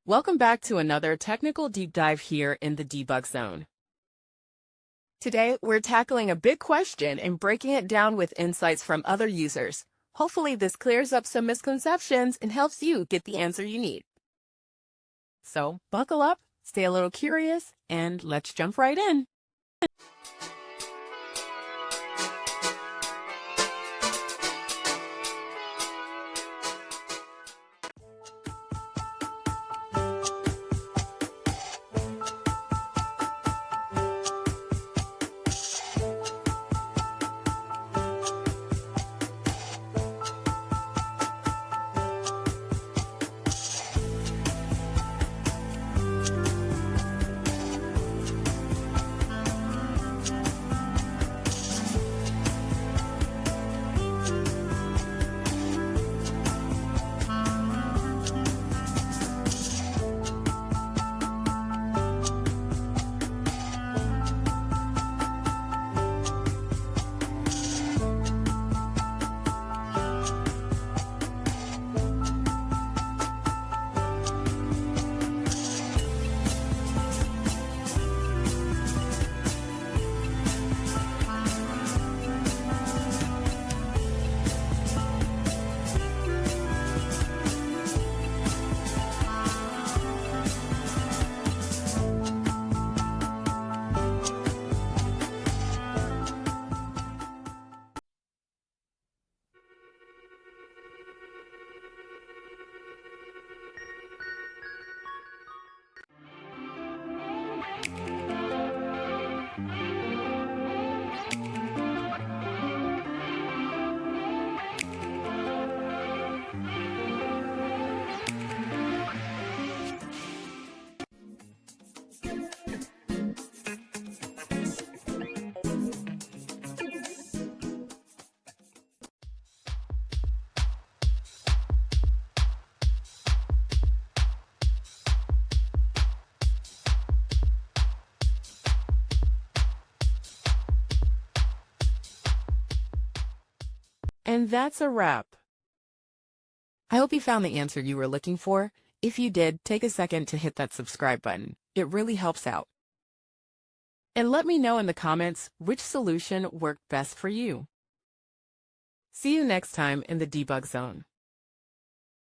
Welcome back to another technical deep dive here in the debug zone. Today, we're tackling a big question and breaking it down with insights from other users. Hopefully, this clears up some misconceptions and helps you get the answer you need. So, buckle up, stay a little curious, and let's jump right in. And that's a wrap. I hope you found the answer you were looking for. If you did, take a second to hit that subscribe button. It really helps out. And let me know in the comments which solution worked best for you. See you next time in the debug zone.